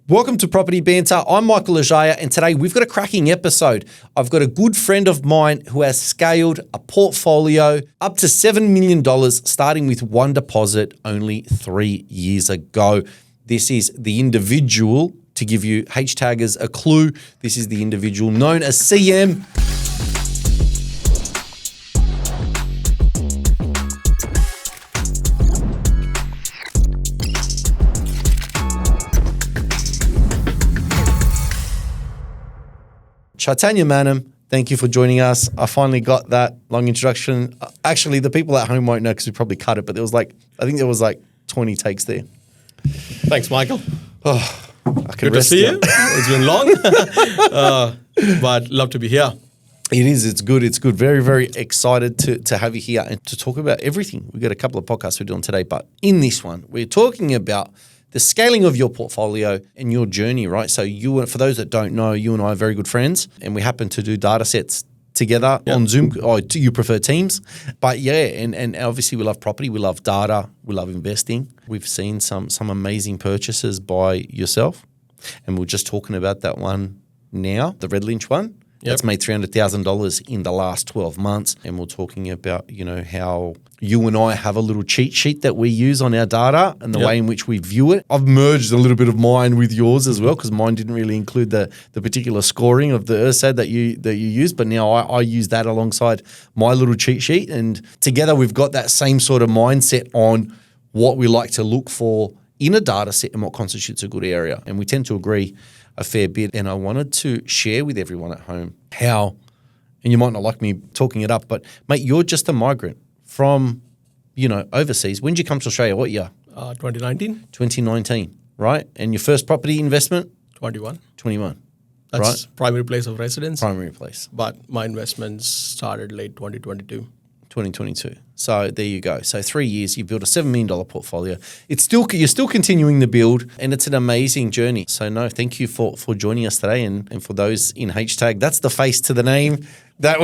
Welcome to Property Banter. I'm Michael Lezaja, and today we've got a cracking episode. I've got a good friend of mine who has scaled a portfolio up to $7 million, starting with one deposit only 3 years ago. This is the individual, to give you hTaggers a clue, this is the individual known as CM. Chaitanya Manam, thank you for joining us. I finally got that long introduction. Actually, the people at home won't know because we probably cut it, but I think there was 20 takes there. Thanks, Michael. Oh, I can Good to see you. It's been long, but love to be here. It is. It's good. It's good. Very, very excited to have you here and to talk about everything. We've got a couple of podcasts we're doing today, but in this one, we're talking about the scaling of your portfolio and your journey, right? So for those that don't know, you and I are very good friends, and we happen to do data sets together on Zoom. Or you prefer Teams, but and obviously we love property, we love data, we love investing. We've seen some amazing purchases by yourself, and we're just talking about that one now, the Red Lynch one. That's made $300,000 in the last 12 months. And we're talking about, how you and I have a little cheat sheet that we use on our data and the way in which we view it. I've merged a little bit of mine with yours as well, because mine didn't really include the particular scoring of the ERSAD that you used. But now I use that alongside my little cheat sheet. And together we've got that same sort of mindset on what we like to look for in a data set and what constitutes a good area. And we tend to agree a fair bit. And I wanted to share with everyone at home how, and you might not like me talking it up, but mate, you're just a migrant from, overseas. When did you come to Australia? What year? 2019. 2019, right? And your first property investment? 21. That's right? Primary place of residence. Primary place. But my investments started late 2022. 2022. So there you go. So 3 years, you've built a $7 million portfolio. You're still continuing the build, and it's an amazing journey. So no, thank you for joining us today. And for those in hTag, that's the face to the name. That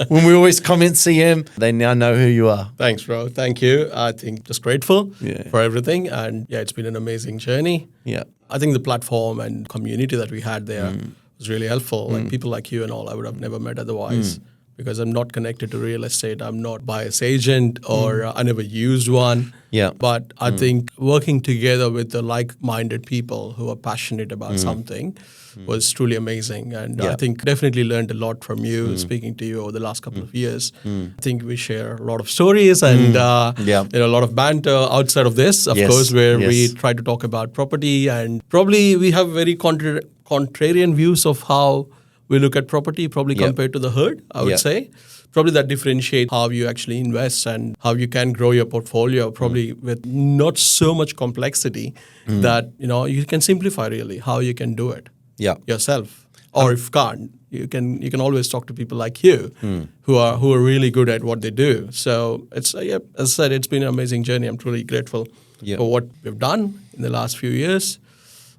when we always comment CM, they now know who you are. Thanks, bro. Thank you. I think just grateful for everything. And it's been an amazing journey. Yeah. I think the platform and community that we had there was really helpful. Like people like you and all, I would have never met otherwise. Because I'm not connected to real estate. I'm not buyer's agent or I never used one. Yeah. But I think working together with the like-minded people who are passionate about something was truly amazing. And I think definitely learned a lot from you, speaking to you over the last couple of years. I think we share a lot of stories and a lot of banter outside of this, of course, where we try to talk about property. And probably we have very contrarian views of how we look at property, probably compared to the herd, I would say. Probably that differentiates how you actually invest and how you can grow your portfolio, probably with not so much complexity that, you can simplify really how you can do it yourself. Or if can't, you can always talk to people like you who are really good at what they do. So it's, as I said, it's been an amazing journey. I'm truly grateful for what we've done in the last few years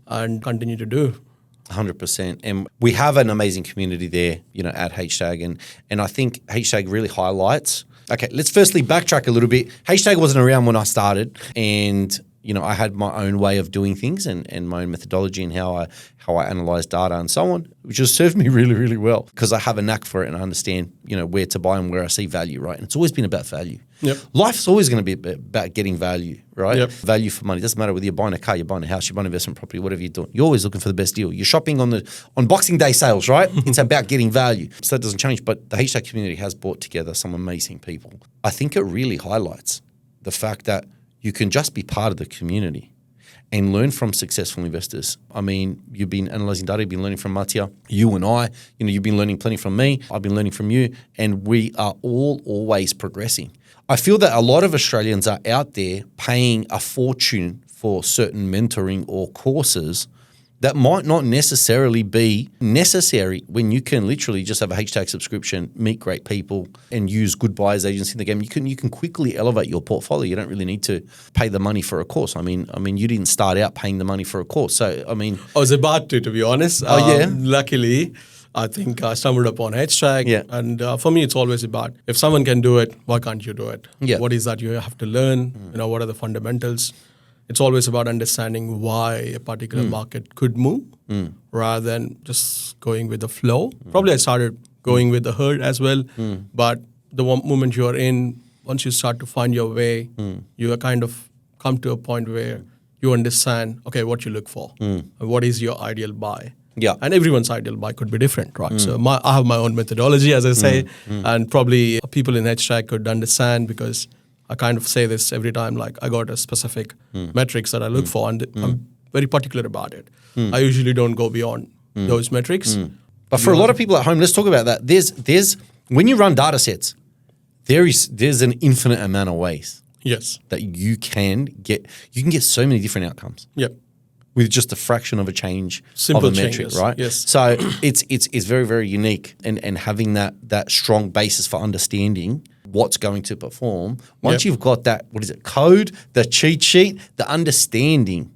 and continue to do. 100%. And we have an amazing community there, at hTag. And I think hTag really highlights. Okay, let's firstly backtrack a little bit. hTag wasn't around when I started, and I had my own way of doing things and my own methodology and how I analyze data and so on, which has served me really, really well because I have a knack for it and I understand, where to buy and where I see value, right? And it's always been about value. Yep. Life's always going to be about getting value, right? Yep. Value for money. It doesn't matter whether you're buying a car, you're buying a house, you're buying investment property, whatever you're doing. You're always looking for the best deal. You're shopping on Boxing Day sales, right? It's about getting value. So that doesn't change. But the hTag community has brought together some amazing people. I think it really highlights the fact that you can just be part of the community and learn from successful investors. I mean, you've been analyzing data, you've been learning from Mattia, you and I, you've been learning plenty from me, I've been learning from you, and we are all always progressing. I feel that a lot of Australians are out there paying a fortune for certain mentoring or courses that might not necessarily be necessary when you can literally just have a hTag subscription, meet great people, and use good buyers agents in the game. You can quickly elevate your portfolio. You don't really need to pay the money for a course. I mean, you didn't start out paying the money for a course. So, I was about to be honest. Luckily, I think I stumbled upon hTag. Yeah. And for me, it's always about, if someone can do it, why can't you do it? Yeah. What is that you have to learn? What are the fundamentals? it's always about understanding why a particular market could move rather than just going with the flow. Probably I started going with the herd as well, but the moment you are in, once you start to find your way, you are kind of come to a point where you understand, okay, what you look for, and what is your ideal buy. Yeah. And everyone's ideal buy could be different, right? So I have my own methodology, as I say, and probably people in hTag could understand because I kind of say this every time, like I got a specific metrics that I look for and I'm very particular about it. I usually don't go beyond those metrics. But for a lot of people at home, let's talk about that. There's when you run data sets, there's an infinite amount of ways Yes. that you can get so many different outcomes. Yep. With just a fraction of a change Simple of a metric, changes, right? yes. So it's very, very unique, and having that strong basis for understanding what's going to perform. Once you've got that, what is it? Code, the cheat sheet, the understanding,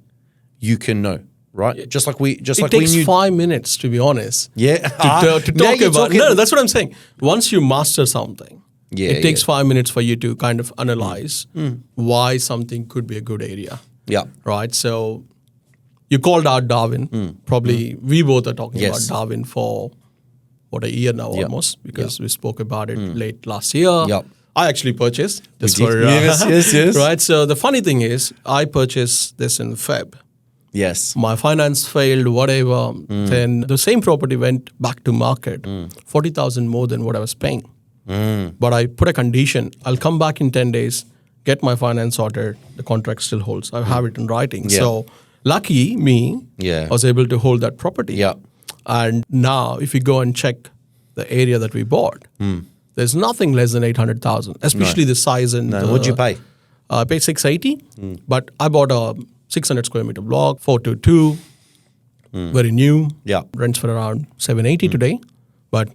you can know, right? Just like we takes knew. 5 minutes, to be honest. Yeah. To talk about. No, that's what I'm saying. Once you master something, it takes 5 minutes for you to kind of analyze why something could be a good area. Yeah. Right. So you called out Darwin. Probably we both are talking about Darwin for a year now almost, because we spoke about it late last year. Yep. I actually purchased just for yes. right. So the funny thing is, I purchased this in Feb. Yes. My finance failed, whatever. Then the same property went back to market, 40,000 more than what I was paying. But I put a condition: I'll come back in 10 days, get my finance sorted. The contract still holds. I have it in writing. Yeah. So lucky me, I was able to hold that property. Yeah. And now, if you go and check the area that we bought, there's nothing less than 800,000, especially the size and. What'd you pay? I paid 680, but I bought a 600 square meter block, 422, very new. Yeah. Rents for around 780 today. But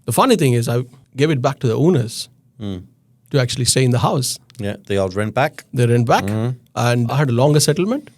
the funny thing is, I gave it back to the owners to actually stay in the house. Yeah, the old rent back. They rent back, and I had a longer settlement.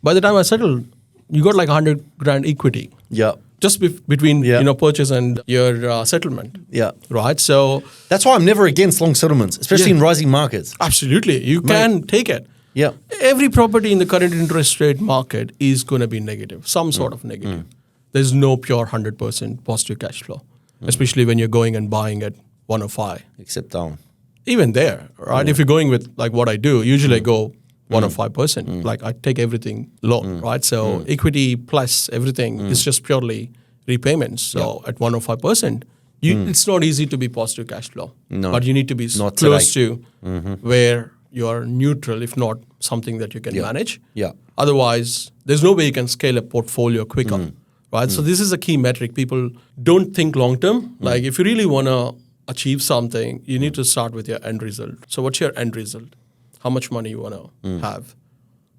By the time I settled, you got like 100 grand equity. Yeah. Just between purchase and your settlement. Yeah. Right. So That's why I'm never against long settlements, especially in rising markets. absolutely, you can take it. Yeah. Every property in the current interest rate market is going to be negative, some sort of negative. There's no pure 100% positive cash flow, especially when you're going and buying at 105. Except Darwin. Even there, right? If you're going with like what I do, usually I go 105%. Like I take everything loan, right? So equity plus everything is just purely repayments. So at 105%, it's not easy to be positive cash flow. No. But you need to be Not close today. to where you're neutral, if not something that you can manage. Yeah. Otherwise, there's no way you can scale a portfolio quicker, right? So this is a key metric. People don't think long term. Like if you really want to achieve something, you need to start with your end result. So what's your end result? How much money you want to have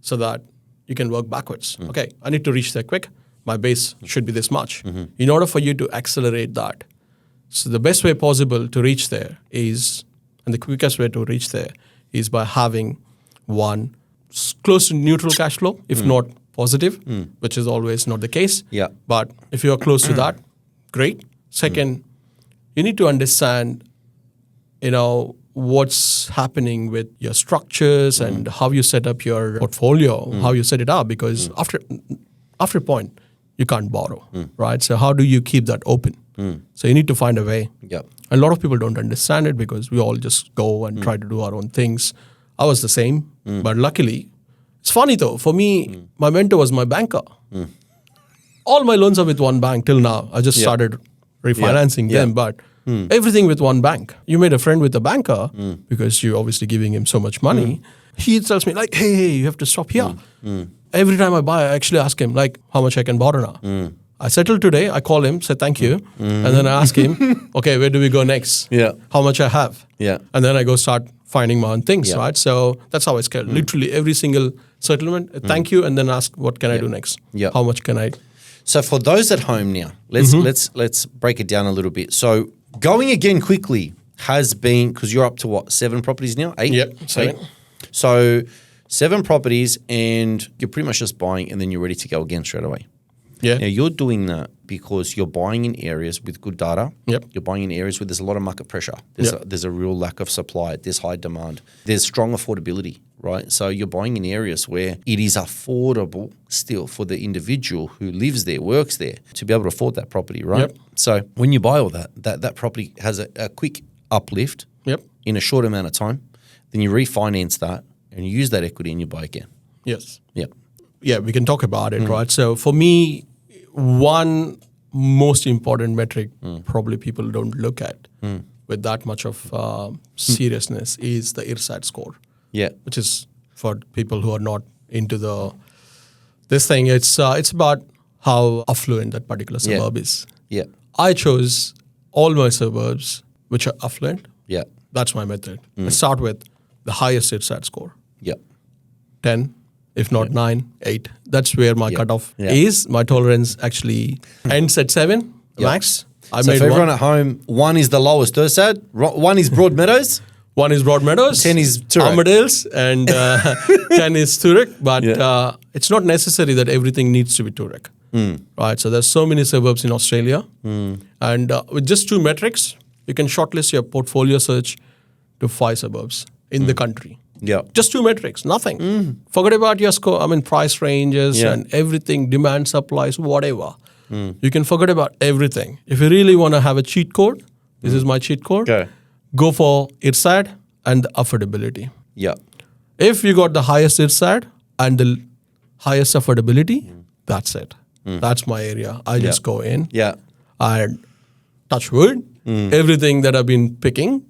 so that you can work backwards. Okay, I need to reach there quick. My base should be this much. In order for you to accelerate that, so the best way possible to reach there is, and the quickest way to reach there is by having one close to neutral cash flow, if not positive, which is always not the case. Yeah. But if you are close to that, great. Second, you need to understand, what's happening with your structures and how you set up your portfolio, how you set it up, because after a point, you can't borrow, right? So how do you keep that open? So you need to find a way. Yep. A lot of people don't understand it because we all just go and try to do our own things. I was the same, but luckily, it's funny though, for me, my mentor was my banker. All my loans are with one bank till now. I just started refinancing them, but everything with one bank. You made a friend with a banker because you're obviously giving him so much money. He tells me like, hey, you have to stop here. Every time I buy, I actually ask him like, how much I can borrow now. I settle today, I call him, say thank you, and then I ask him, okay, where do we go next? Yeah. How much I have? Yeah. And then I go start finding my own things, right? So that's how I scale. Literally every single settlement, thank you, and then ask, what can I do next? Yeah. How much can I? So for those at home now, let's break it down a little bit. So going again quickly has been, because you're up to what, 7 properties now? 8? Yep, 7. 8. So 7 properties and you're pretty much just buying and then you're ready to go again straight away. Yeah. Now you're doing that because you're buying in areas with good data. Yep. You're buying in areas where there's a lot of market pressure. There's a real lack of supply. There's high demand. There's strong affordability right? So you're buying in areas where it is affordable still for the individual who lives there, works there, to be able to afford that property, right? Yep. So when you buy all that property has a quick uplift Yep. in a short amount of time, then you refinance that and you use that equity and you buy again. Yes. Yep. Yeah, we can talk about it, right? So for me, one most important metric probably people don't look at with that much of seriousness is the IRSAT score. Yeah. Which is for people who are not into this thing. It's about how affluent that particular suburb is. Yeah. I chose all my suburbs which are affluent. Yeah. That's my method. I start with the highest IRSAT score. Yeah. 10, if not 9, 8. That's where my cutoff Yeah. is. My tolerance actually ends at 7 max. I So made for everyone one. at home, 1 is the lowest IRSAT, 1 is Broadmeadows. One is Broadmeadows, 10 is Turek. Armadales, and 10 is Turek. But Yeah. it's not necessary that everything needs to be Turek. Right? So there's so many suburbs in Australia. And with just 2 metrics, you can shortlist your portfolio search to 5 suburbs in the country. Yeah. Just 2 metrics, nothing. Forget about your score. Price ranges Yeah. and everything, demand, supplies, whatever. You can forget about everything. If you really want to have a cheat code, this is my cheat code. Okay. Go for IRSAT and the affordability. Yeah. If you got the highest IRSAT and the highest affordability, that's it. That's my area. I just go in Yeah. and touch wood. Everything that I've been picking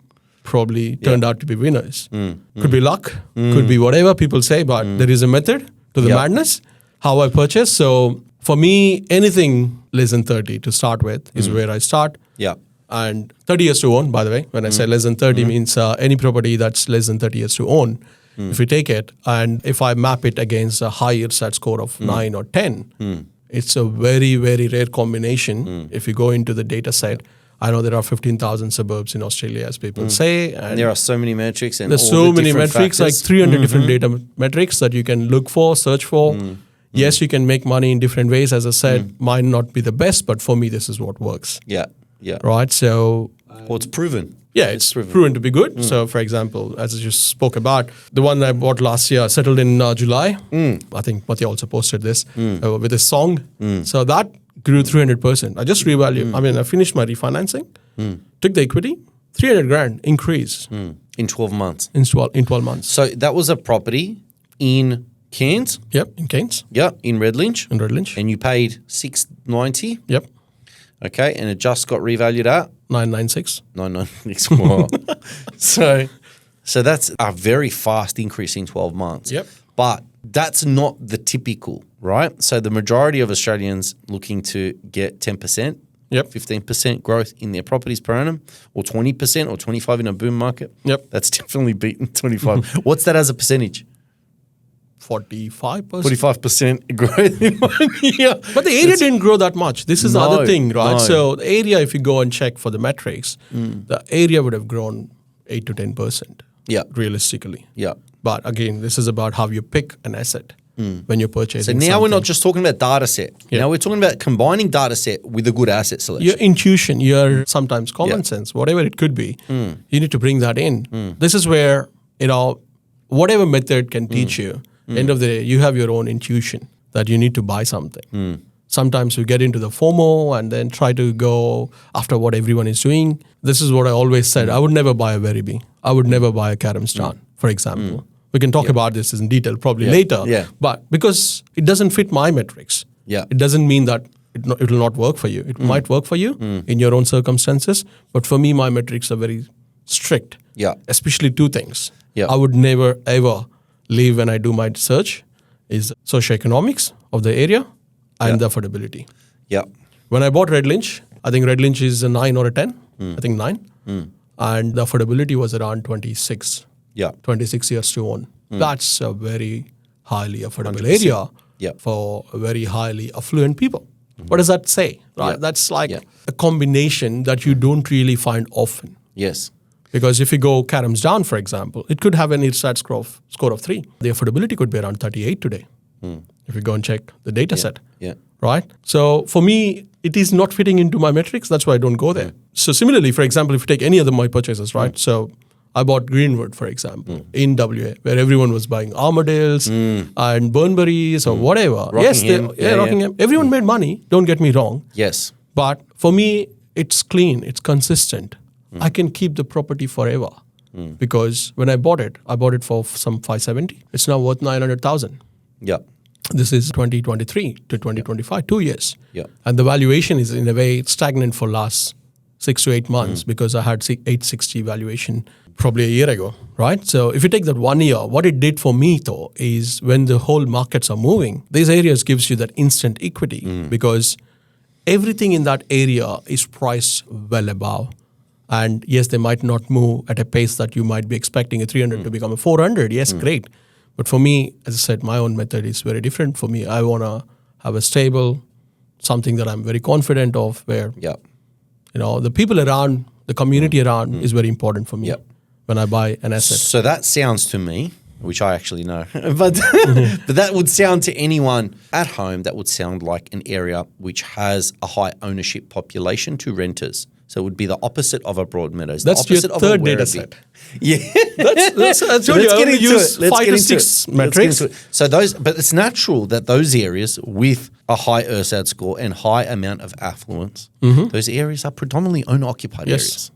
probably turned out to be winners. Could be luck, could be whatever people say, but there is a method to the madness, how I purchase. So for me, anything less than 30 to start with is where I start. Yeah. And 30 years to own, by the way. When I say less than 30 means any property that's less than 30 years to own. If you take it and if I map it against a high IRSAT score of 9 or 10, it's a very, very rare combination. If you go into the data set, I know there are 15,000 suburbs in Australia, as people say. And there are so many metrics. And there's all so the many different metrics, factors. like 300 different data metrics that you can look for, search for. Yes, you can make money in different ways. As I said, might not be the best, but for me, this is what works. Yeah. Yeah. Right? So Well, it's proven. yeah, it's proven to be good. So, for example, as I just spoke about, the one that I bought last year settled in July. I think Matthew also posted this with a song. So that grew 300%. I just revalued. I finished my refinancing, took the equity, 300 grand increase In 12 months. in 12 months. So that was a property in Cairns. Yep, in Cairns, Yeah. In Redlinch. in Redlinch. And you paid $690. Yep, Okay. And it just got revalued at 996. 996 more. So that's a very fast increase in 12 months. Yep. But that's not the typical, right? So the majority of Australians looking to get 10%, Yep. 15% growth in their properties per annum, or 20% or 25% in a boom market. Yep. That's definitely beaten 25. What's that as a percentage? 45%. 45% growth in 1 year. But the area didn't grow that much. This is the No, other thing, right? no. So the area, if you go and check for the metrics, the area would have grown 8 to 10%. Yeah. Realistically. Yeah. But again, this is about how you pick an asset when you're So purchasing. now we're not something. just talking about data set. Yeah. Now we're talking about combining data set with a good asset selection. Your intuition, your sometimes common sense, whatever it could be, you need to bring that in. This is where, whatever method can teach you, end of the day, you have your own intuition that you need to buy something. Sometimes we get into the FOMO and then try to go after what everyone is doing. This is what I always said. I would never buy a Werribee. I would never buy a Karamstan, for example. We can talk about this in detail probably later. Yeah. But because it doesn't fit my metrics, Yeah. it doesn't mean that it will not work for you. It might work for you in your own circumstances. But for me, my metrics are very strict. Yeah. Especially 2 things. Yeah. I would never, ever leave when I do my search is socioeconomics of the area and the affordability. Yeah. When I bought Redlinch, I think Redlinch is a 9 or a 10. I think 9. And the affordability was around 26. Yeah. 26 years to own. That's a very highly affordable area Yeah. for very highly affluent people. What does that say? Right? Yeah. That's like Yeah. a combination that you don't really find often. Yes. Because if you go Karamstan, for example, it could have an IRSAT score of 3. The affordability could be around 38 today. If you go and check the data set. Yeah. Right? So for me, it is not fitting into my metrics. That's why I don't go there. So similarly, for example, if you take any other my purchases, right? So I bought Greenwood, for example, in WA, where everyone was buying Armadales and Burnberries or whatever. Rockingham. Rockingham. Everyone made money, don't get me wrong. Yes. But for me, it's clean, it's consistent. I can keep the property forever. Because when I bought it for some 570. It's now worth 900,000. Yeah. This is 2023 to 2025, 2 years. Yeah. And the valuation is in a way stagnant for last 6 to 8 months because I had 860 valuation probably a year ago, right? So if you take that 1 year, what it did for me though is when the whole markets are moving, these areas gives you that instant equity because everything in that area is priced well above. And yes, they might not move at a pace that you might be expecting a 300 to become a 400. Yes, great. But for me, as I said, my own method is very different for me. I want to have a stable, something that I'm very confident of where, the people around, the community around is very important for me when I buy an asset. So that sounds to me, which I actually know, but that would sound to anyone at home, that would sound like an area which has a high ownership population to renters. So it would be the opposite of a Broadmeadows. That's your third data set. Yeah. That's I told you, I only use 5 to 6 metrics. So but it's natural that those areas with a high ERSAD score and high amount of affluence, those areas are predominantly owner-occupied areas.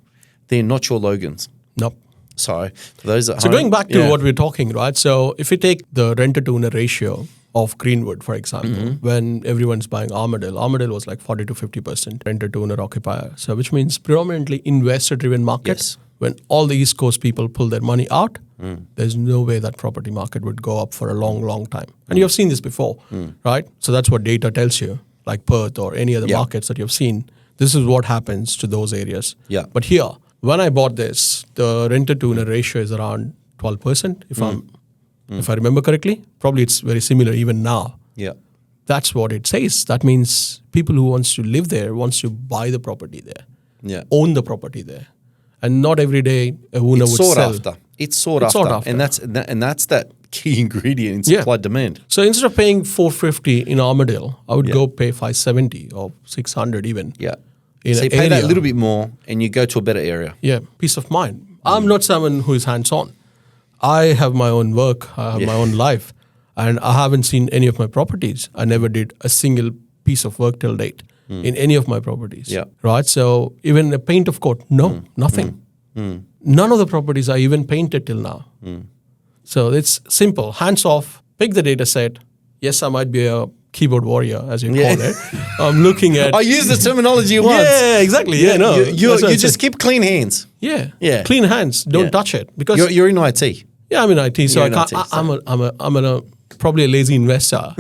They're not your Logans. Nope. So those are going back to what we're talking, right? So if you take the renter-to-owner ratio of Greenwood, for example, when everyone's buying Armadale was like 40 to 50% renter-to-owner occupier. So which means predominantly investor-driven market. Yes. When all the East Coast people pull their money out, there's no way that property market would go up for a long, long time. And you have seen this before, right? So that's what data tells you, like Perth or any other markets that you've seen. This is what happens to those areas. Yeah. But here, when I bought this, the renter-to-owner ratio is around 12%, if I remember correctly. Probably it's very similar even now. Yeah. That's what it says. That means people who wants to live there, wants to buy the property there, own the property there. And not every day a owner would sell. It's sought after. And that's that key ingredient in supply demand. So instead of paying $450 in Armadale, I would go pay $570 or $600 even. Yeah. So you pay that a little bit more and you go to a better area. Yeah, peace of mind. I'm not someone who is hands-on. I have my own work, I have my own life, and I haven't seen any of my properties. I never did a single piece of work till date in any of my properties. Yeah. Right? So even a paint of coat, nothing. None of the properties are even painted till now. So it's simple, hands off, pick the data set. Yes, I might be a keyboard warrior, as you call it. I'm looking at... I use the terminology once. Yeah, exactly. You just keep clean hands. Yeah. Clean hands. Don't touch it. Because you're in IT. Yeah, I'm in IT, so I can't. I'm probably a lazy investor,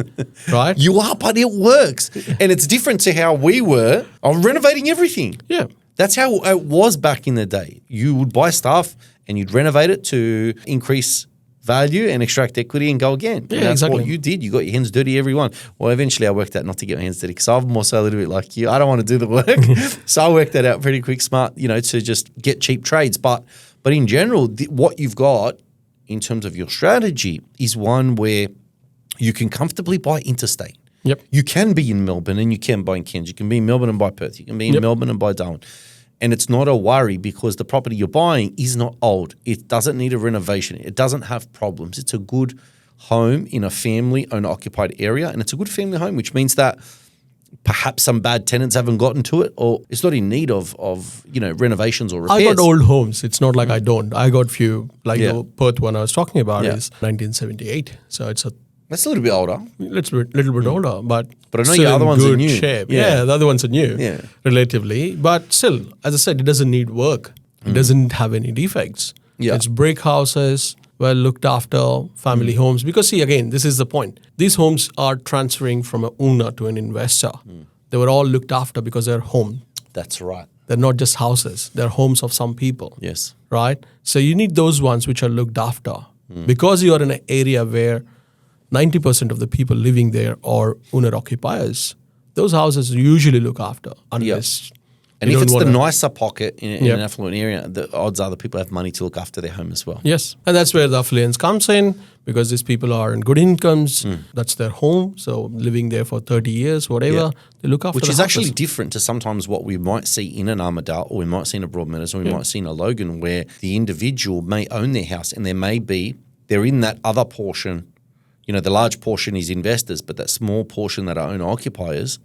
right? You are, but it works, and it's different to how we were on renovating everything. Yeah, that's how it was back in the day. You would buy stuff and you'd renovate it to increase value and extract equity and go again. Yeah, and that's exactly what you did. You got your hands dirty, everyone. Well, eventually I worked out not to get my hands dirty because I'm more so a little bit like you. I don't want to do the work. So I worked that out pretty quick, smart, to just get cheap trades. But in general, what you've got in terms of your strategy is one where you can comfortably buy interstate. Yep. You can be in Melbourne and you can buy in Cairns. You can be in Melbourne and buy Perth. You can be in Melbourne and buy Darwin. And it's not a worry because the property you're buying is not old. It doesn't need a renovation. It doesn't have problems. It's a good home in a family owner-occupied area, and it's a good family home, which means that perhaps some bad tenants haven't gotten to it, or it's not in need of renovations or repairs. I got old homes. It's not like I don't. I got few, like the Perth one I was talking about is 1978. So that's a little bit older. Little bit older, but I know your other ones are new. Shape. Yeah, the other ones are new, relatively. But still, as I said, it doesn't need work. It doesn't have any defects. Yeah. It's brick houses, well looked after, family homes. Because see, again, this is the point. These homes are transferring from an owner to an investor. They were all looked after because they're home. That's right. They're not just houses. They're homes of some people. Yes. Right? So you need those ones which are looked after. Because you are in an area where 90% of the people living there are owner-occupiers, those houses usually look after unless And You if don't it's the wanna- nicer pocket in an affluent area, the odds are the people have money to look after their home as well. Yes, and that's where the affluence comes in, because these people are in good incomes. That's their home. So living there for 30 years, whatever, they look after Which the is houses. actually different to sometimes what we might see in an Armadale, or we might see in a Broadmeadows, or we might see in a Logan, where the individual may own their house and they're in that other portion. The large portion is investors, but that small portion that are owner occupiers,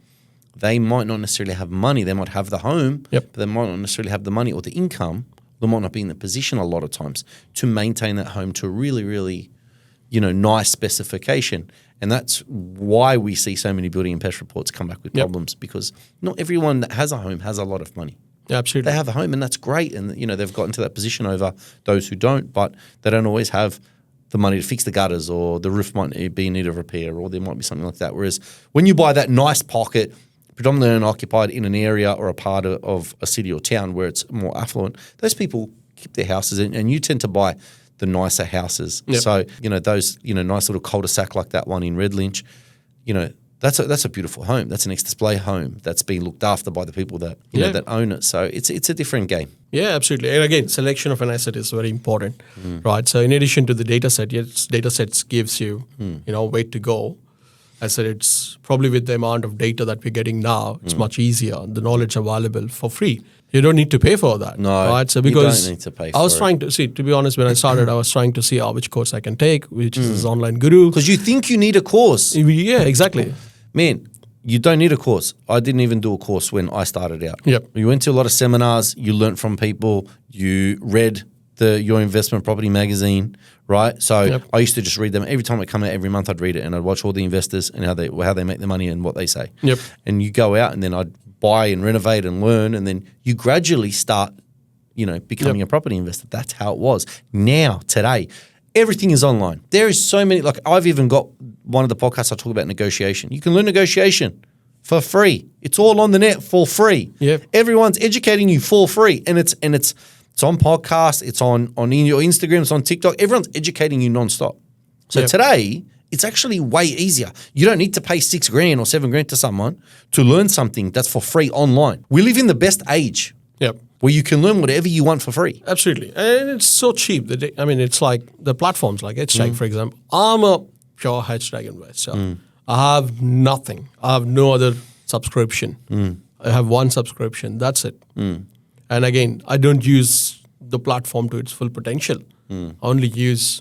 they might not necessarily have money. They might have the home, but they might not necessarily have the money or the income. They might not be in the position a lot of times to maintain that home to a really, really, nice specification. And that's why we see so many building and pest reports come back with problems, because not everyone that has a home has a lot of money. Absolutely. They have a home, and that's great. And, they've gotten to that position over those who don't, but they don't always have the money to fix the gutters, or the roof might be in need of repair, or there might be something like that. Whereas when you buy that nice pocket, predominantly unoccupied in an area or a part of a city or town where it's more affluent, those people keep their houses in, and you tend to buy the nicer houses. So, those, nice little cul-de-sac like that one in Redlynch, that's a beautiful home. That's an ex-display home that's being looked after by the people that that own it. So it's a different game. Yeah, absolutely. And again, selection of an asset is very important, right? So in addition to the data set, yes, data sets gives you, where to go. I said it's probably with the amount of data that we're getting now, it's much easier. The knowledge available for free. You don't need to pay for that. No, right? So you because don't need to pay for I was it. trying to see, to be honest, when I started, I was trying to see which course I can take, which is online guru. Because you think you need a course. Yeah, exactly. Man, you don't need a course. I didn't even do a course when I started out. Yep. You went to a lot of seminars, you learnt from people, you read Your Investment Property magazine, right? So I used to just read them. Every time it come out, every month I'd read it, and I'd watch all the investors and how they make their money and what they say. Yep. And you go out, and then I'd buy and renovate and learn, and then you gradually start, becoming a property investor. That's how it was. Now, today, everything is online. There is so many, like I've even got one of the podcasts I talk about negotiation. You can learn negotiation for free. It's all on the net for free. Yep. Everyone's educating you for free. And it's on podcasts, it's on your Instagram, it's on TikTok. Everyone's educating you nonstop. So today, it's actually way easier. You don't need to pay $6,000 or $7,000 to someone to learn something that's for free online. We live in the best age. Yep. Where you can learn whatever you want for free. Absolutely. And it's so cheap. It's like the platforms like hTag, for example. I'm a pure hTag investor. I have nothing. I have no other subscription. I have one subscription. That's it. And again, I don't use the platform to its full potential. I only use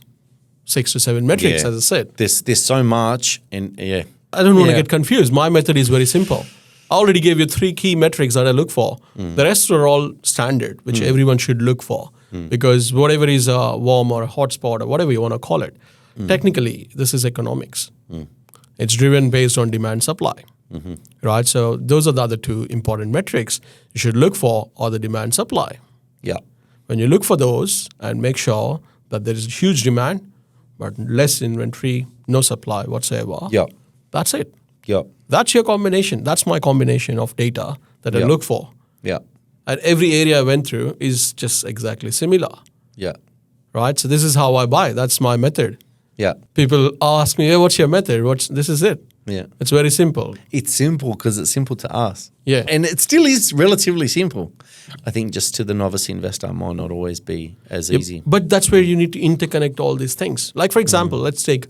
6 to 7 metrics, as I said. There's so much, and I don't want to get confused. My method is very simple. I already gave you 3 key metrics that I look for. The rest are all standard, which everyone should look for. Because whatever is a warm or a hotspot or whatever you want to call it, technically, this is economics. It's driven based on demand supply. Right? So those are the other 2 important metrics you should look for, are the demand supply. Yeah. When you look for those and make sure that there is huge demand, but less inventory, no supply whatsoever, that's it. Yeah. That's your combination. That's my combination of data that I look for. Yeah. And every area I went through is just exactly similar. Yeah. Right? So this is how I buy. That's my method. Yeah. People ask me, hey, what's your method? This is it. Yeah. It's very simple. It's simple because it's simple to us. Yeah. And it still is relatively simple. I think just to the novice investor might not always be as easy. But that's where you need to interconnect all these things. Like, for example, let's take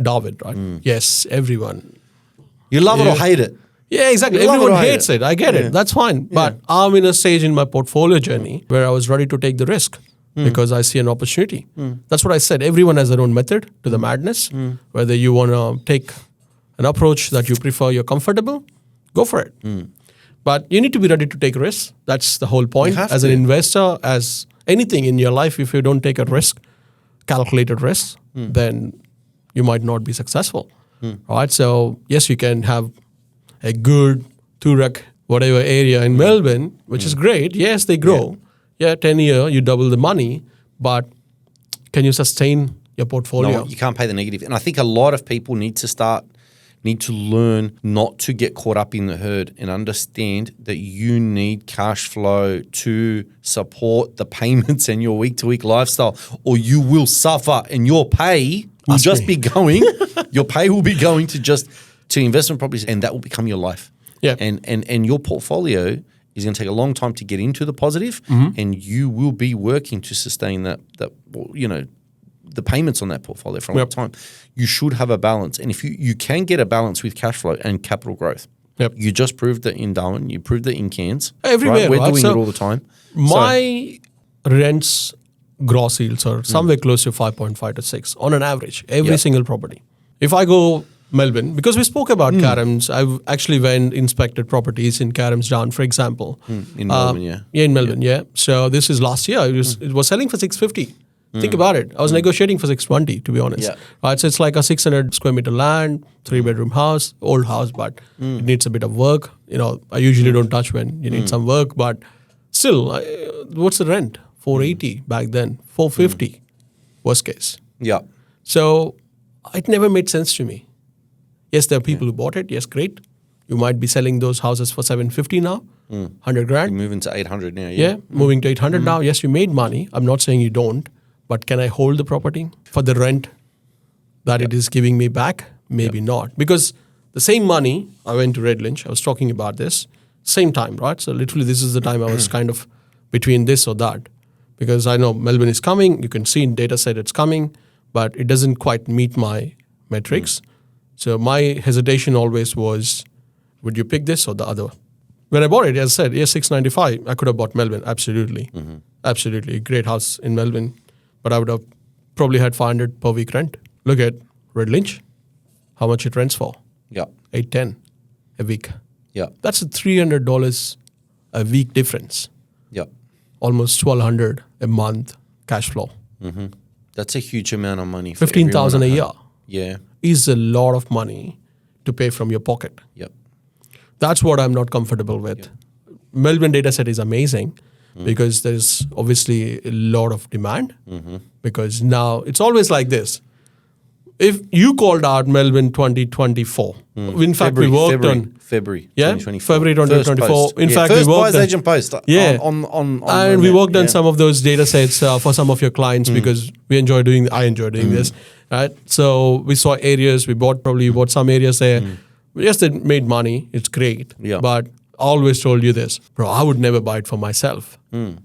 David, right? Yes, everyone. You love it or hate it. Yeah, exactly. You love Everyone it or hate hates it. I get it. That's fine. But I'm in a stage in my portfolio journey where I was ready to take the risk because I see an opportunity. That's what I said. Everyone has their own method to the madness. Whether you want to take an approach that you prefer, you're comfortable, go for it. But you need to be ready to take risks. That's the whole point. As an investor, as anything in your life, if you don't take a risk, calculated risk, then you might not be successful. Right? So, yes, you can have a good Turak, whatever area in Melbourne, which is great. Yes, they grow. 10 year, you double the money, but can you sustain your portfolio? No, you can't pay the negative. And I think a lot of people need to learn not to get caught up in the herd and understand that you need cash flow to support the payments and your week-to-week lifestyle, or you will suffer and your pay will be going to investment properties, and that will become your life. Yeah. And your portfolio It's going to take a long time to get into the positive, and you will be working to sustain that the payments on that portfolio for a long time. You should have a balance. And if you can get a balance with cash flow and capital growth. Yep. You just proved it in Darwin. You proved it in Cairns. Everywhere, right? We're right? doing it all the time. My rents gross yields are somewhere close to 5.5 to 6 on an average, every single property. If I go Melbourne, because we spoke about Carams, I've actually went inspected properties in Carams Down, for example. In Melbourne, yeah. Yeah, in Melbourne, yeah. So this is last year. It was selling for 650. Think about it. I was negotiating for 620, to be honest. Yeah. Right, so it's like a 600 square meter land, 3-bedroom house, old house, but it needs a bit of work. I usually don't touch when you need some work, but still, what's the rent? 480 back then, 450, worst case. Yeah. So it never made sense to me. Yes, there are people who bought it. Yes, great. You might be selling those houses for 750 now, 100 grand. You're moving to 800 now. Yeah, moving to 800 now. Yes, you made money. I'm not saying you don't. But can I hold the property for the rent that it is giving me back? Maybe not. Because the same money, I went to Red Lynch, I was talking about this, same time, right? So literally this is the time I was kind of between this or that. Because I know Melbourne is coming, you can see in data set it's coming, but it doesn't quite meet my metrics. So my hesitation always was, would you pick this or the other? When I bought it, as I said, 695, I could have bought Melbourne, absolutely. Absolutely, great house in Melbourne. But I would have probably had 500 per week rent. Look at Red Lynch, how much it rents for. Yeah. $810 a week. Yeah. That's a $300 a week difference. Yeah. Almost $1,200 a month cash flow. That's a huge amount of money. For $15,000 a year. Yeah. Is a lot of money to pay from your pocket. Yep. That's what I'm not comfortable with. Melbourne data set is amazing. Because there's obviously a lot of demand. Because now it's always like this. If you called out Melbourne 2024, in fact, we worked on February 2024. 2024. February 2024. In fact, first we worked buyer's on, agent post. On and we worked on some of those data sets for some of your clients because I enjoy doing this. Right? So we saw areas, we bought some areas there. Yes, they made money. It's great. Yeah. But I always told you this, bro, I would never buy it for myself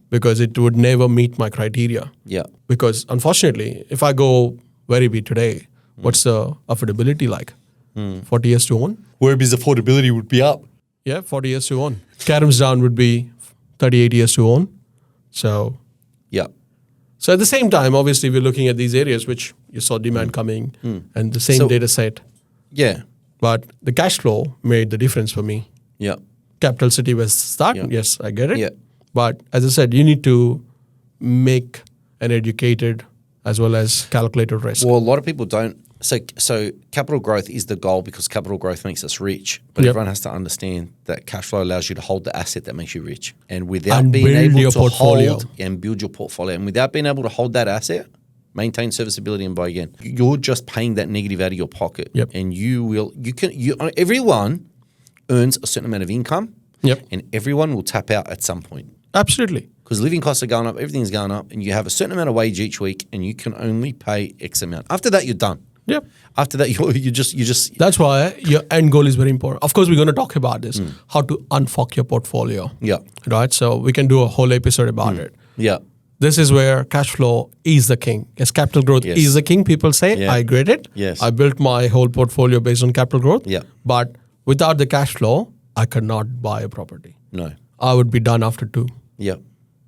because it would never meet my criteria. Yeah. Because unfortunately, if I go very big today, what's the affordability like? 40 years to own? Werribee affordability would be up. Yeah, 40 years to own. Carams Down would be 38 years to own. So at the same time, obviously, we're looking at these areas which you saw demand coming and the same data set. Yeah. But the cash flow made the difference for me. Yeah. Capital City was that. Yes, I get it. Yeah. But as I said, you need to make an educated as well as calculated risk. Well, a lot of people don't. So capital growth is the goal because capital growth makes us rich. But everyone has to understand that cash flow allows you to hold the asset that makes you rich. And without being able to hold and build your portfolio, and without being able to hold that asset, maintain serviceability and buy again, you're just paying that negative out of your pocket. Yep. And everyone earns a certain amount of income, and everyone will tap out at some point. Absolutely. Because living costs are going up, everything's going up, and you have a certain amount of wage each week, and you can only pay X amount. After that, you're done. Yep. After that, you just. That's why your end goal is very important. Of course, we're going to talk about this, how to unfuck your portfolio. Yeah. Right. So we can do a whole episode about it. Yeah. This is where cash flow is the king. Yes, capital growth is the king. People say, I get it. Yes. I built my whole portfolio based on capital growth. Yeah. But without the cash flow, I cannot buy a property. No. I would be done after 2. Yeah.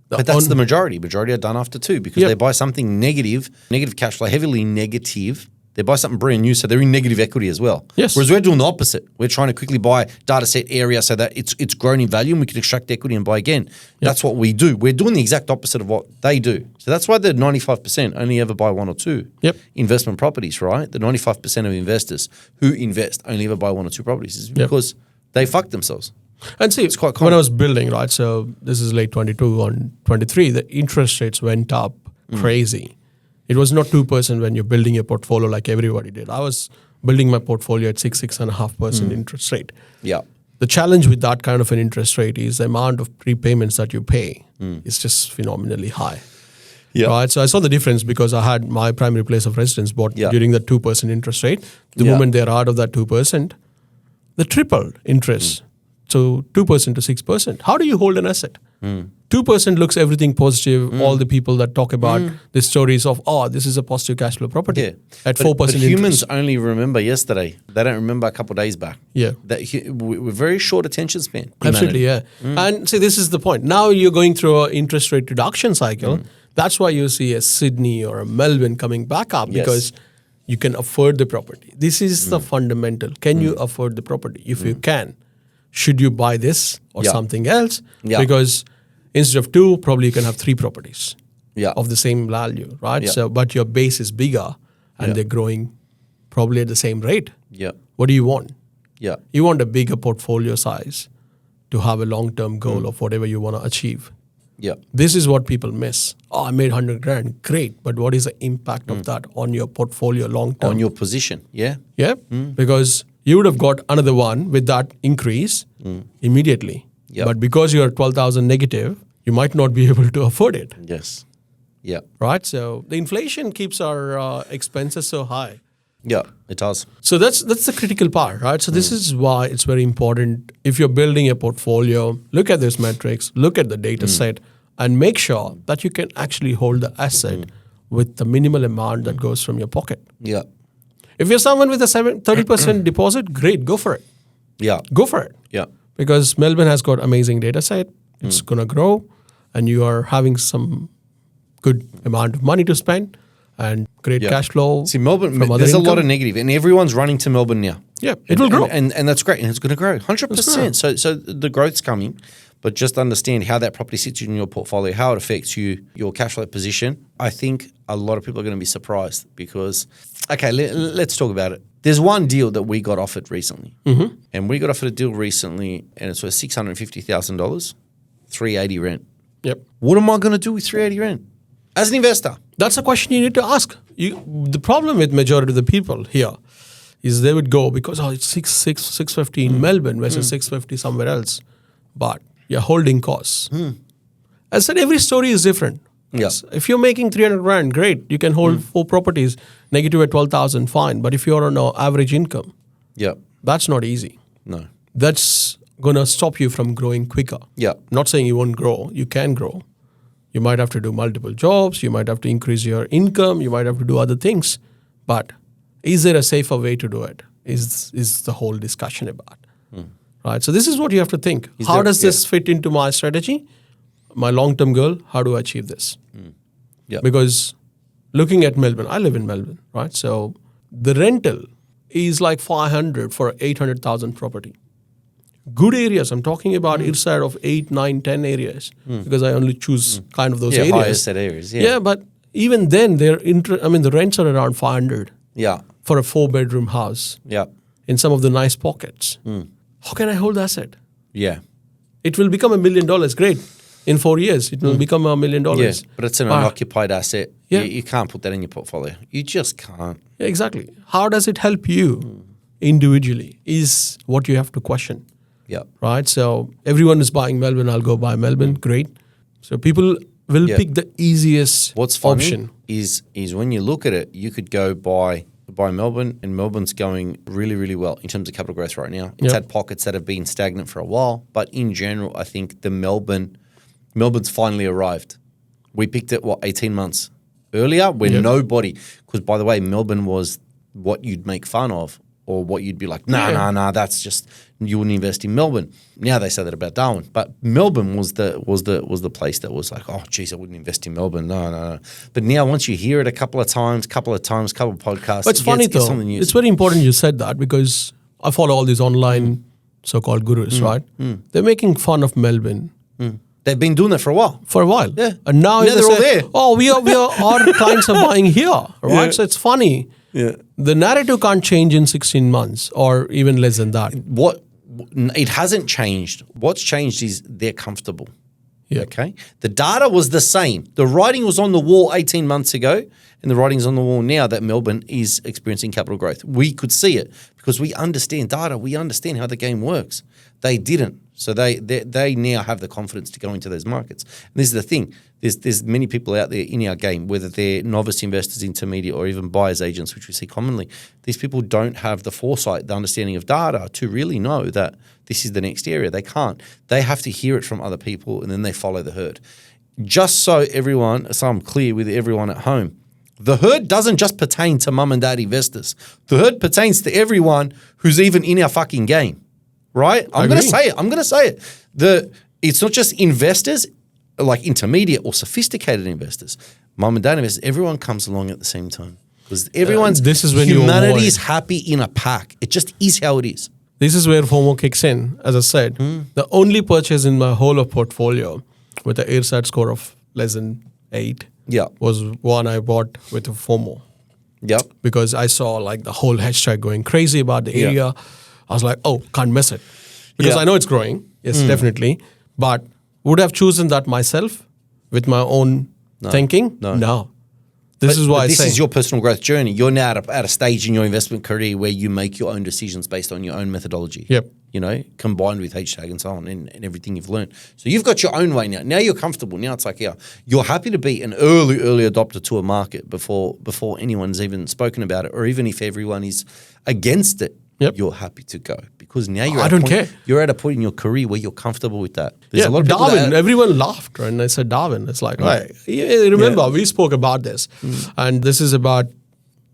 But that's the majority. Majority are done after 2 because they buy something negative cash flow, heavily negative. They buy something brand new, so they're in negative equity as well. Yes. Whereas we're doing the opposite. We're trying to quickly buy data set area so that it's grown in value and we can extract equity and buy again. That's what we do. We're doing the exact opposite of what they do. So that's why the 95% only ever buy 1 or 2 investment properties, right? The 95% of investors who invest only ever buy 1 or 2 properties is because they fuck themselves. And see, it's quite common. When I was building, right, so this is late 22 on 23, the interest rates went up crazy. It was not 2% when you're building your portfolio like everybody did. I was building my portfolio at 6.5% interest rate. Yeah. The challenge with that kind of an interest rate is the amount of prepayments that you pay is just phenomenally high. Yeah. Right. So I saw the difference because I had my primary place of residence bought during the 2% interest rate. The moment they're out of that 2%, the tripled interest So 2% to 6%. How do you hold an asset? 2% looks everything positive. All the people that talk about the stories of, this is a positive cash flow property. Yeah. At 4% But interest. humans only remember yesterday. They don't remember a couple of days back. Yeah. We're very short attention span. Absolutely, yeah. And see, this is the point. Now you're going through an interest rate reduction cycle. That's why you see a Sydney or a Melbourne coming back up because you can afford the property. This is the fundamental. Can you afford the property? If you can, should you buy this or something else? Yeah. Because instead of 2, probably you can have 3 properties of the same value, right? Yeah. So, but your base is bigger and they're growing probably at the same rate. Yeah. What do you want? Yeah. You want a bigger portfolio size to have a long-term goal of whatever you want to achieve. Yeah. This is what people miss. I made 100 grand. Great. But what is the impact of that on your portfolio long-term? On your position. Yeah. Yeah. Because you would have got another one with that increase immediately. Yep. But because you're 12,000 negative, you might not be able to afford it. Yes. Yeah. Right? So the inflation keeps our expenses so high. Yeah, it does. So that's the critical part, right? So this is why it's very important. If you're building a portfolio, look at these metrics, look at the data set, and make sure that you can actually hold the asset with the minimal amount that goes from your pocket. Yeah. If you're someone with a 30% deposit, great, go for it. Yeah. Go for it. Yeah. Because Melbourne has got amazing data set. It's going to grow, and you are having some good amount of money to spend and great cash flow. See, Melbourne, from other there's a lot income. of negative, and everyone's running to Melbourne now. Yeah, it will grow. And that's great, and it's going to grow 100%. So the growth's coming, but just understand how that property sits in your portfolio, how it affects you, your cash flow position. I think a lot of people are going to be surprised because, okay, let's talk about it. There's one deal that we got offered recently, and we got offered a deal recently, and it's worth $650,000, 380 rent. Yep. What am I going to do with 380 rent as an investor? That's a question you need to ask. The problem with majority of the people here is they would go because it's 650 in Melbourne versus 650 somewhere else, but you're holding costs. I said every story is different. Yeah. If you're making 300 grand, great. You can hold 4 properties, negative at 12,000, fine. But if you're on an average income, that's not easy. No. That's going to stop you from growing quicker. Yeah. Not saying you won't grow. You can grow. You might have to do multiple jobs. You might have to increase your income. You might have to do other things. But is there a safer way to do it? Is the whole discussion about. Right? So this is what you have to think. How does this fit into my strategy? My long-term goal, how do I achieve this? Yeah. Because looking at Melbourne, I live in Melbourne, right? So the rental is like 500 for 800,000 property. Good areas, I'm talking about inside of 8, 9, 10 areas because I only choose kind of those areas. Higher set areas, Yeah, but even then, the rents are around 500 for a 4-bedroom house in some of the nice pockets. How can I hold the asset? Yeah. It will become $1 million, great. In 4 years, it will become $1 million. Yeah, but it's an unoccupied asset. Yeah. You can't put that in your portfolio. You just can't. Yeah, exactly. How does it help you individually is what you have to question. Yeah. Right? So everyone is buying Melbourne, I'll go buy Melbourne, great. So people will pick the easiest What's funny option. is when you look at it, you could go buy Melbourne, and Melbourne's going really, really well in terms of capital growth right now. It's had pockets that have been stagnant for a while, but in general, I think Melbourne's finally arrived. We picked it, 18 months earlier when nobody, because by the way, Melbourne was what you'd make fun of or what you'd be like, nah, that's just, you wouldn't invest in Melbourne. Now they say that about Darwin, but Melbourne was the place that was like, oh, geez, I wouldn't invest in Melbourne. No. But now once you hear it a couple of times, couple of podcasts, But it's funny though, it's very important you said that because I follow all these online so-called gurus, right? They're making fun of Melbourne. They've been doing that for a while. Yeah. And now they're all there. Oh, we are our clients are buying here, right? Yeah. So it's funny. Yeah. The narrative can't change in 16 months or even less than that. It hasn't changed. What's changed is they're comfortable. Yeah. Okay. The data was the same. The writing was on the wall 18 months ago, and the writing's on the wall now that Melbourne is experiencing capital growth. We could see it because we understand data. We understand how the game works. They didn't. So they now have the confidence to go into those markets. And this is the thing. There's many people out there in our game, whether they're novice investors, intermediate, or even buyers agents, which we see commonly. These people don't have the foresight, the understanding of data to really know that this is the next area. They can't. They have to hear it from other people, and then they follow the herd. Just so I'm clear with everyone at home, the herd doesn't just pertain to mum and dad investors. The herd pertains to everyone who's even in our fucking game, right? I'm going to say it. It's not just investors, like intermediate or sophisticated investors. Mum and dad investors, everyone comes along at the same time. Because this is when humanity is happy in a pack. It just is how it is. This is where FOMO kicks in. As I said, the only purchase in my whole of portfolio with an AirSat score of less than 8 was one I bought with a FOMO. Yep. Because I saw like the whole hTag going crazy about the area. I was like, oh, can't miss it. Because I know it's growing. Yes, definitely. But would I have chosen that myself with my own thinking? No. This is your personal growth journey. You're now at a stage in your investment career where you make your own decisions based on your own methodology. Yep. Combined with hTag and so on and everything you've learned. So you've got your own way now. Now you're comfortable. Now it's like, you're happy to be an early adopter to a market before anyone's even spoken about it, or even if everyone is against it. Yep. You're happy to go because now you're at a point in your career where you're comfortable with that. There's a lot of people Darwin, everyone laughed when I said Darwin. It's like, right. Remember, we spoke about this. And this is about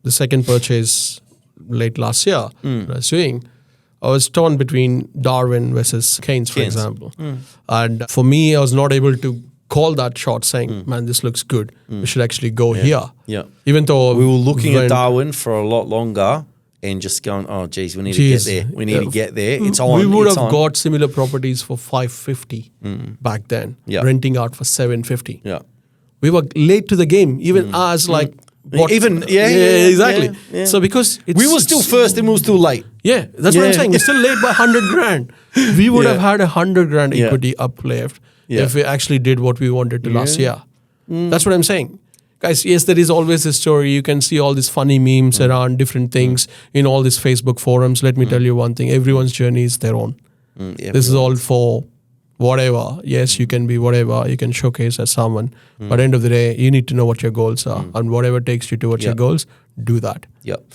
the second purchase late last year I was doing. I was torn between Darwin versus Keynes, for example. And for me, I was not able to call that shot saying, man, this looks good. We should actually go here. Yeah. Even though we were looking at Darwin for a lot longer. And just going, oh, geez, we need to get there. We need to get there. It's on. We would have got similar properties for $550 back then, renting out for $750. Yeah, we were late to the game, even as like. Exactly. Yeah. So because we were still first and we were still late. Yeah, that's what I'm saying. We're still late by $100,000. We would have had $100,000 equity uplift if we actually did what we wanted to last year. That's what I'm saying. Guys, yes, there is always a story. You can see all these funny memes around different things in all these Facebook forums. Let me tell you one thing. Everyone's journey is their own. This is all for whatever. Yes, you can be whatever. You can showcase as someone. But at the end of the day, you need to know what your goals are. And whatever takes you towards your goals, do that.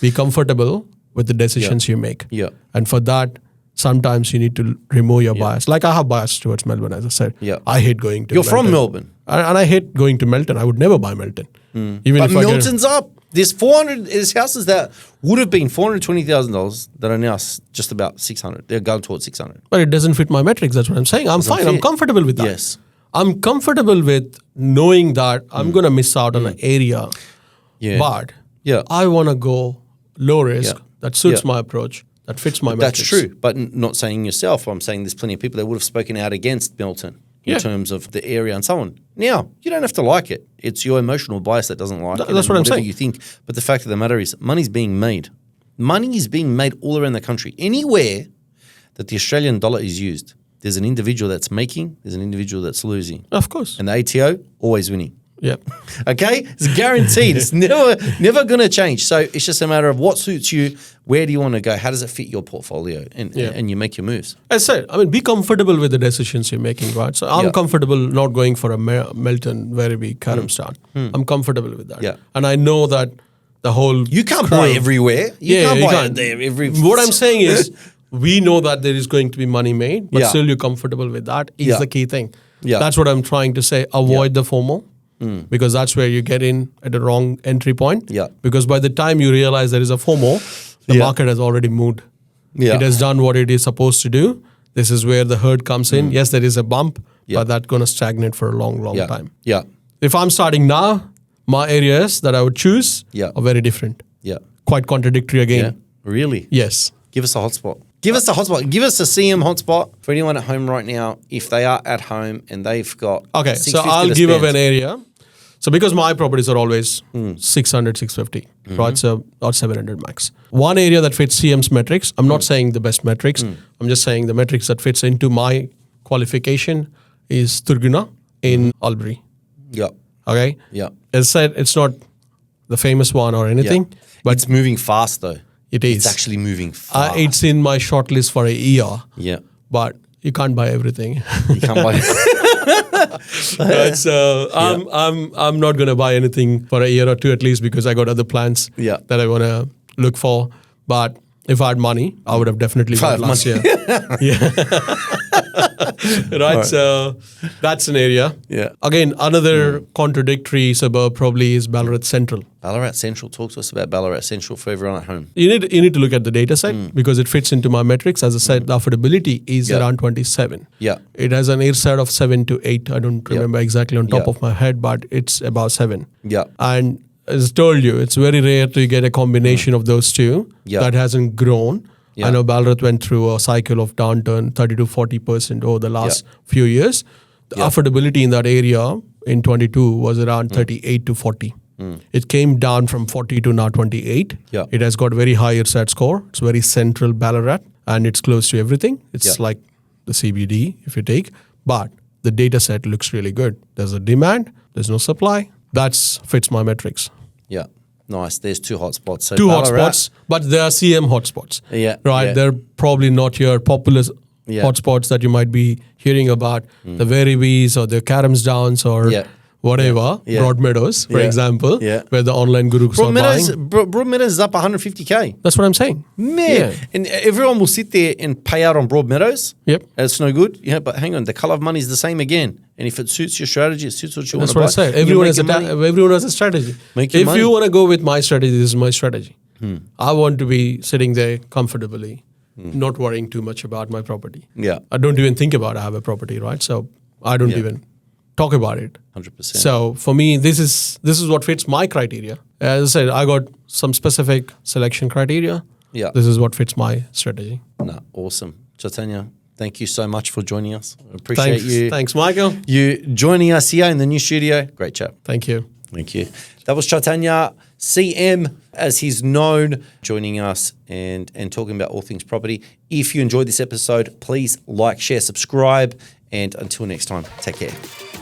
Be comfortable with the decisions you make. And for that, sometimes you need to remove your bias. Like I have bias towards Melbourne, as I said. I hate going to You're from Melbourne. And I hate going to Melton. I would never buy Melton. But Melton's up. There's houses that would have been $420,000 that are now just about $600,000. They're going towards $600,000. But it doesn't fit my metrics. That's what I'm saying. I'm fine. I'm comfortable with that. Yes. I'm comfortable with knowing that I'm going to miss out on an area. But I want to go low risk. That suits my approach. That fits my metrics. That's true. But not saying yourself. I'm saying there's plenty of people that would have spoken out against Melton in terms of the area and so on. Now, you don't have to like it. It's your emotional bias that doesn't like it. That's what I'm saying. You think. But the fact of the matter is, money's being made. Money is being made all around the country. Anywhere that the Australian dollar is used, there's an individual that's making, there's an individual that's losing. Of course. And the ATO, always winning. Yep. Okay? It's guaranteed. It's never going to change. So it's just a matter of what suits you, where do you want to go, how does it fit your portfolio, and you make your moves. As I said, be comfortable with the decisions you're making, right? So I'm comfortable not going for a Melton, Werribee, Karamstan. I'm comfortable with that. And I know that the whole... You can't buy everywhere. You can't buy it there. What I'm saying is, we know that there is going to be money made, but still you're comfortable with that is the key thing. That's what I'm trying to say. Avoid the FOMO. Because that's where you get in at the wrong entry point. Because by the time you realize there is a FOMO, the market has already moved. It has done what it is supposed to do. This is where the herd comes in. Yes, there is a bump, but that's going to stagnate for a long time. If I'm starting now, my areas that I would choose are very different. Quite contradictory again. Really? Yes. Give us a hotspot. Give us a hotspot. Give us a CM hotspot for anyone at home right now if they are at home and they've got Okay, so I'll give up an area. So because my properties are always 600, 650, right? So or 700 max. One area that fits CM's metrics, I'm not saying the best metrics. I'm just saying the metrics that fits into my qualification is Turguna in Albury. Okay? As I said, it's not the famous one or anything. But it's moving fast though. It is. It's actually moving fast. It's in my shortlist for a year. But you can't buy everything. You can't buy Right, so I'm not going to buy anything for a year or two at least because I got other plans that I want to look for. But if I had money, I would have definitely bought last year. Right, so that's an area. Yeah. Again, another contradictory suburb probably is Ballarat Central. Ballarat Central. Talk to us about Ballarat Central for everyone at home. You need to look at the data set because it fits into my metrics. As I said, the affordability is around 27. Yeah. It has an air side of 7 to 8. I don't remember exactly on top of my head, but it's about 7. Yeah. And as I told you, it's very rare to get a combination of those two that hasn't grown. Yeah. I know Ballarat went through a cycle of downturn, 30 to 40% over the last few years. The affordability in that area in 22 was around 38 to 40. It came down from 40 to now 28. Yeah. It has got very high ERSAT score. It's very central Ballarat and it's close to everything. It's like the CBD if you take, but the data set looks really good. There's a demand, there's no supply. That fits my metrics. Yeah. Nice. There's 2 hotspots. So Two Ballarat, hotspots, but they are CM hotspots. Yeah. Right. Yeah. They're probably not your popular hotspots that you might be hearing about, the Veribis or the Carams Downs or whatever, Broadmeadows, for example, where the online gurus are buying. Broadmeadows is up 150K. That's what I'm saying. Man. And everyone will sit there and pay out on Broadmeadows. Yep. It's no good. Yeah, but hang on, the colour of money is the same again. And if it suits your strategy, it suits what you want to buy. That's what I said. Everyone has a strategy. If you want to go with my strategy, this is my strategy. I want to be sitting there comfortably, not worrying too much about my property. Yeah. I don't even think about I have a property, right? So I don't even talk about it. 100%. So for me, this is what fits my criteria. As I said, I got some specific selection criteria. Yeah. This is what fits my strategy. No, awesome. Chaitanya, thank you so much for joining us. I appreciate Thanks, Michael. you joining us here in the new studio. Great chat. Thank you. Thank you. That was Chaitanya, CM, as he's known, joining us and talking about all things property. If you enjoyed this episode, please like, share, subscribe, and until next time, take care.